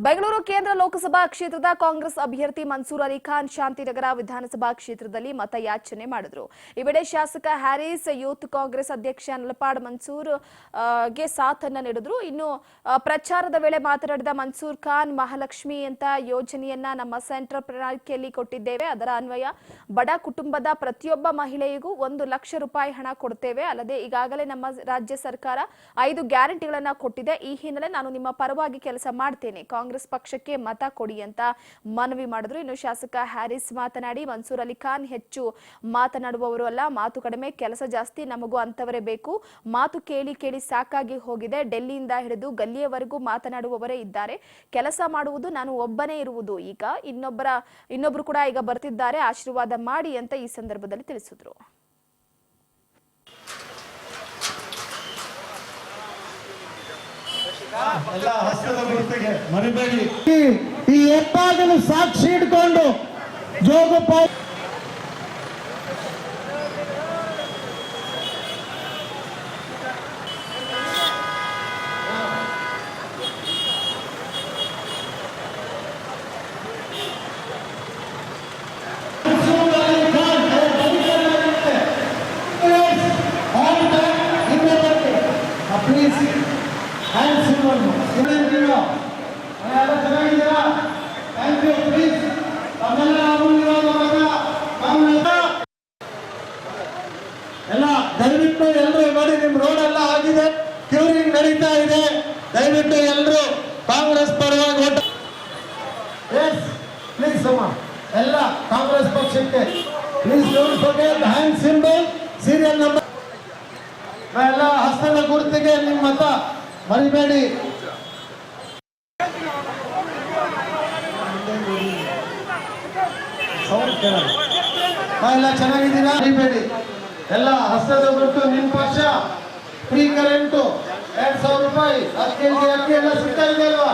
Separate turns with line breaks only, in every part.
ಬೆಂಗಳೂರು ಕೇಂದ್ರ ಲೋಕಸಭಾ ಕ್ಷೇತ್ರದ ಕಾಂಗ್ರೆಸ್ ಅಭ್ಯರ್ಥಿ ಮನ್ಸೂರ್ ಅಲಿ ಖಾನ್ ಶಾಂತಿನಗರ ವಿಧಾನಸಭಾ ಕ್ಷೇತ್ರದಲ್ಲಿ ಮತಯಾಚನೆ ಮಾಡಿದರು. ಈ ವೇಳೆ ಶಾಸಕ ಹ್ಯಾರಿಸ್ ಯೂತ್ ಕಾಂಗ್ರೆಸ್ ಅಧ್ಯಕ್ಷ ನಲಪಾಡ್ ಮನ್ಸೂರ್ ಗೆ ಸಾಥನ್ನ ನೀಡಿದ್ರು. ಇನ್ನು ಪ್ರಚಾರದ ವೇಳೆ ಮಾತನಾಡಿದ ಮನ್ಸೂರ್ ಖಾನ್, ಮಹಾಲಕ್ಷ್ಮಿ ಅಂತ ಯೋಜನೆಯನ್ನ ನಮ್ಮ ಸೆಂಟ್ರಲ್ ಪ್ರಣಾಳಿಕೆಯಲ್ಲಿ ಕೊಟ್ಟಿದ್ದೇವೆ. ಅದರ ಅನ್ವಯ ಬಡ ಕುಟುಂಬದ ಪ್ರತಿಯೊಬ್ಬ ಮಹಿಳೆಯರಿಗೂ 1 ಲಕ್ಷ ರೂಪಾಯಿ ಹಣ ಕೊಡುತ್ತೇವೆ. ಅಲ್ಲದೆ ಈಗಾಗಲೇ ನಮ್ಮ ರಾಜ್ಯ ಸರ್ಕಾರ 5 ಗ್ಯಾರಂಟಿಗಳನ್ನ ಕೊಟ್ಟಿದೆ. ಈ ಹಿನ್ನೆಲೆ ನಾನು ನಿಮ್ಮ ಪರವಾಗಿ ಕೆಲಸ ಮಾಡ್ತೇನೆ, ಕಾಂಗ್ರೆಸ್ ಪಕ್ಷಕ್ಕೆ ಮತ ಕೊಡಿ ಅಂತ ಮನವಿ ಮಾಡಿದ್ರು. ಇನ್ನು ಶಾಸಕ ಹ್ಯಾರಿಸ್ ಮಾತನಾಡಿ, ಮನ್ಸೂರ್ ಅಲಿ ಖಾನ್ ಹೆಚ್ಚು ಮಾತನಾಡುವವರು ಅಲ್ಲ, ಮಾತು ಕಡಿಮೆ ಕೆಲಸ ಜಾಸ್ತಿ, ನಮಗೂ ಅಂತವರೇ ಬೇಕು. ಮಾತು ಕೇಳಿ ಕೇಳಿ ಸಾಕಾಗಿ ಹೋಗಿದೆ. ಡೆಲ್ಲಿಯಿಂದ ಹಿಡಿದು ಗಲ್ಲಿಯವರೆಗೂ ಮಾತನಾಡುವವರೇ ಇದ್ದಾರೆ. ಕೆಲಸ ಮಾಡುವುದು ನಾನು ಒಬ್ಬನೇ ಇರುವುದು. ಈಗ ಇನ್ನೊಬ್ರು ಕೂಡ ಈಗ ಬರ್ತಿದ್ದಾರೆ, ಆಶೀರ್ವಾದ ಮಾಡಿ ಅಂತ ಈ ಸಂದರ್ಭದಲ್ಲಿ ತಿಳಿಸಿದ್ರು.
ಮರಿಬೇಡಿ, ಈ ಹೆಬ್ಬಾಗಿಲು ಸಾಕ್ಷಿ ಇಟ್ಕೊಂಡು ಜೋಗಪ್ಪ ದಯವಿಟ್ಟು ಎಲ್ಲರೂ ನೋಡಿ, ನಿಮ್ ರೋಡ್ ಎಲ್ಲ ಆಗಿದೆ, ಕ್ಯೂರಿಂಗ್ ನಡೀತಾ ಇದೆ. ದಯವಿಟ್ಟು ಎಲ್ಲರೂ ಕಾಂಗ್ರೆಸ್ ಪರವಾಗಿ ಓಟ್ ಪ್ಲೀಸ್ ಅಮ್ಮ, ಎಲ್ಲ ಕಾಂಗ್ರೆಸ್ ಪಕ್ಷಕ್ಕೆ please don't forget hand symbol, serial number ಎಲ್ಲ ಹಸ್ತದ ಗುರುತಿಗೆ ನಿಮ್ಮ ಮತ ಮರಿಬೇಡಿ. ಎಲ್ಲ ಚೆನ್ನಾಗಿದ್ದೀರಾ? ಮರಿಬೇಡಿ. ಎಲ್ಲ ಹಸ್ತದ ಗುರುತು, ನಿಮ್ಮ ಪಕ್ಷ ಫ್ರೀ ಕರೆಂಟು 2000 ರೂಪಾಯಿ, 10 ಕೆಜಿ ಅಕ್ಕಿ ಎಲ್ಲ ಸಿಗ್ತಾ ಇದೆ ಅಲ್ವಾ?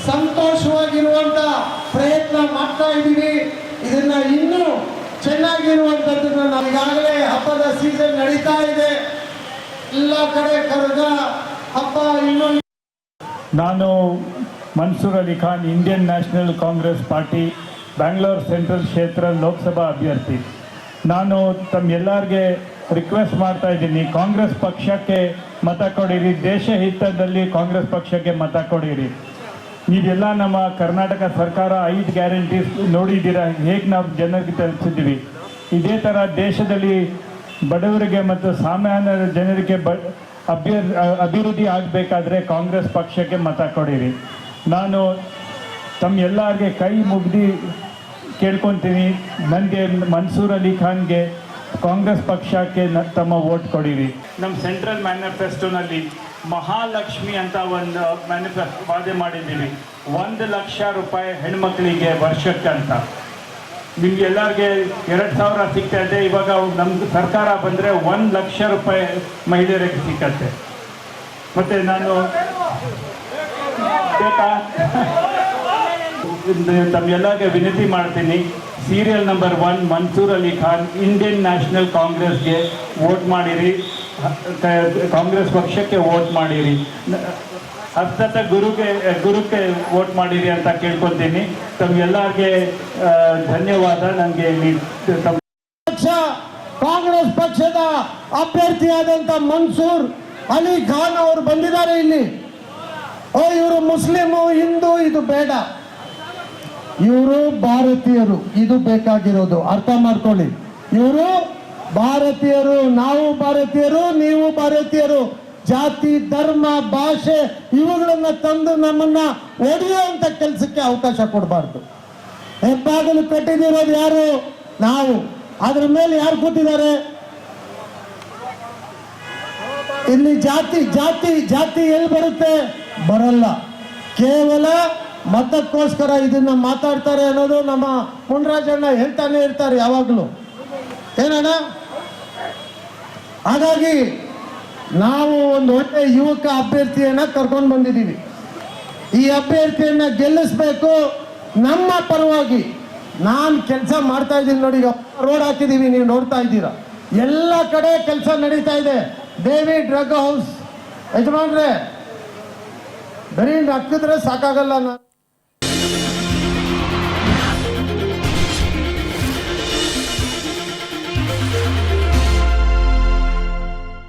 ಸಂತೋಷವಾಗಿರುವಂತ ಪ್ರಯತ್ನ ಮಾಡ್ತಾ ಇದ್ದೀವಿ. ಇದನ್ನ ಇನ್ನೂ ಚೆನ್ನಾಗಿರುವಂತದ್ದನ್ನ ನಾವು ಈಗಾಗಲೇ ಹಬ್ಬದ ಸೀಸನ್ ನಡೀತಾ ಇದೆ, ಎಲ್ಲ ಕಡೆ ಕರೆದ ಹಬ್ಬ. ಇನ್ನೂ
ನಾನು Mansoor Ali Khan, Indian national Congress party Bangalore central ಕ್ಷೇತ್ರ ಲೋಕಸಭಾ ಅಭ್ಯರ್ಥಿ. ನಾನು ತಮ್ಮೆಲ್ಲರಿಗೆ ರಿಕ್ವೆಸ್ಟ್ ಮಾಡ್ತಾ ಇದ್ದೀನಿ, ಕಾಂಗ್ರೆಸ್ ಪಕ್ಷಕ್ಕೆ ಮತ ಕೊಡಿರಿ. ದೇಶ ಹಿತದಲ್ಲಿ ಕಾಂಗ್ರೆಸ್ ಪಕ್ಷಕ್ಕೆ ಮತ ಕೊಡಿರಿ. ನೀವೆಲ್ಲ ನಮ್ಮ ಕರ್ನಾಟಕ ಸರ್ಕಾರ 5 ಗ್ಯಾರಂಟೀಸ್ ನೋಡಿದ್ದೀರಾ, ಹೇಗೆ ನಾವು ಜನರಿಗೆ ತಲುಪಿಸಿದ್ದೀವಿ. ಇದೇ ಥರ ದೇಶದಲ್ಲಿ ಬಡವರಿಗೆ ಮತ್ತು ಸಾಮಾನ್ಯ ಜನರಿಗೆ ಅಭಿವೃದ್ಧಿ ಆಗಬೇಕಾದ್ರೆ ಕಾಂಗ್ರೆಸ್ ಪಕ್ಷಕ್ಕೆ ಮತ ಕೊಡಿರಿ. ನಾನು ತಮ್ಮೆಲ್ಲರಿಗೆ ಕೈ ಮುಗ್ದು ಕೇಳ್ಕೊತೀನಿ, ನನಗೆ ಮನ್ಸೂರ್ ಅಲಿ ಖಾನ್ಗೆ ಕಾಂಗ್ರೆಸ್ ಪಕ್ಷಕ್ಕೆ ತಮ್ಮ ವೋಟ್ ಕೊಡಿರಿ. ನಮ್ಮ ಸೆಂಟ್ರಲ್ ಮ್ಯಾನಿಫೆಸ್ಟೋನಲ್ಲಿ ಮಹಾಲಕ್ಷ್ಮಿ ಅಂತ ಒಂದು ಮ್ಯಾನಿಫೆಸ್ಟೋ ವಾದೆ ಮಾಡಿದ್ದೀವಿ. 1 ಲಕ್ಷ ರೂಪಾಯಿ ಹೆಣ್ಮಕ್ಳಿಗೆ ವರ್ಷಕ್ಕೆ ಅಂತ. ನಿಮ್ಗೆ ಎಲ್ಲರಿಗೆ 2000 ಸಿಗ್ತಾ ಇದೆ. ಇವಾಗ ನಮ್ಗೆ ಸರ್ಕಾರ ಬಂದರೆ 1 ಲಕ್ಷ ರೂಪಾಯಿ ಮಹಿಳೆಯರಿಗೆ ಸಿಕ್ಕತ್ತೆ. ಮತ್ತೆ ನಾನು ಬೇಕಾ ತಮ್ಮೆಲ್ಲರಿಗೆ ವಿನಂತಿ ಮಾಡ್ತೀನಿ, serial number 1 Mansoor Ali Khan, Indian national ಕಾಂಗ್ರೆಸ್ಗೆ ವೋಟ್ ಮಾಡಿರಿ, ಕಾಂಗ್ರೆಸ್ ಪಕ್ಷಕ್ಕೆ ವೋಟ್ ಮಾಡಿರಿ, ಹಸ್ತದ ಗುರುಕ್ಕೆ ವೋಟ್ ಮಾಡಿರಿ ಅಂತ ಕೇಳ್ಕೊತೀನಿ. ತಮ್ಗೆಲ್ಲರಿಗೆ ಧನ್ಯವಾದ. ನನಗೆ
ಕಾಂಗ್ರೆಸ್ ಪಕ್ಷದ ಅಭ್ಯರ್ಥಿಯಾದಂತ ಮನ್ಸೂರ್ ಅಲಿ ಖಾನ್ ಅವರು ಬಂದಿದ್ದಾರೆ ಇಲ್ಲಿ. ಇವರು ಮುಸ್ಲಿಮು, ಹಿಂದೂ ಇದು ಬೇಡ, ಇವರು ಭಾರತೀಯರು, ಇದು ಬೇಕಾಗಿರೋದು. ಅರ್ಥ ಮಾಡ್ಕೊಳ್ಳಿ, ಇವರು ಭಾರತೀಯರು, ನಾವು ಭಾರತೀಯರು, ನೀವು ಭಾರತೀಯರು. ಜಾತಿ, ಧರ್ಮ, ಭಾಷೆ ಇವುಗಳನ್ನ ತಂದು ನಮ್ಮನ್ನ ಒಡೆಯುವಂತ ಕೆಲಸಕ್ಕೆ ಅವಕಾಶ ಕೊಡಬಾರ್ದು. ಹೆಬ್ಬಾಗಿಲು ಕಟ್ಟಿದಿರೋದು ಯಾರು? ನಾವು. ಅದ್ರ ಮೇಲೆ ಯಾರು ಕೂತಿದ್ದಾರೆ? ಇಲ್ಲಿ ಜಾತಿ ಜಾತಿ ಜಾತಿ ಎಲ್ಲಿ ಬರುತ್ತೆ? ಬರಲ್ಲ. ಕೇವಲ ಮತಕ್ಕೋಸ್ಕರ ಇದನ್ನ ಮಾತಾಡ್ತಾರೆ ಅನ್ನೋದು ನಮ್ಮ ಮುನ್ರಾಜಣ್ಣ ಹೇಳ್ತಾನೆ ಇರ್ತಾರೆ ಯಾವಾಗಲೂ. ಏನಣ್ಣ? ಹಾಗಾಗಿ ನಾವು ಒಂದು ಒಳ್ಳೆ ಯುವಕ ಅಭ್ಯರ್ಥಿಯನ್ನ ಕರ್ಕೊಂಡು ಬಂದಿದ್ದೀವಿ. ಈ ಅಭ್ಯರ್ಥಿಯನ್ನ ಗೆಲ್ಲಿಸಬೇಕು. ನಮ್ಮ ಪರವಾಗಿ ನಾನು ಕೆಲಸ ಮಾಡ್ತಾ ಇದ್ದೀನಿ ನೋಡಿ, ಈಗ ರೋಡ್ ಹಾಕಿದೀವಿ, ನೀವು ನೋಡ್ತಾ ಇದ್ದೀರಾ. ಎಲ್ಲ ಕಡೆ ಕೆಲಸ ನಡೀತಾ ಇದೆ. ದೇವಿ ಡ್ರಗ್ ಹೌಸ್ ಯಜಮಾನ್ರೆ, ಬರೀ ಹಾಕಿದ್ರೆ ಸಾಕಾಗಲ್ಲ.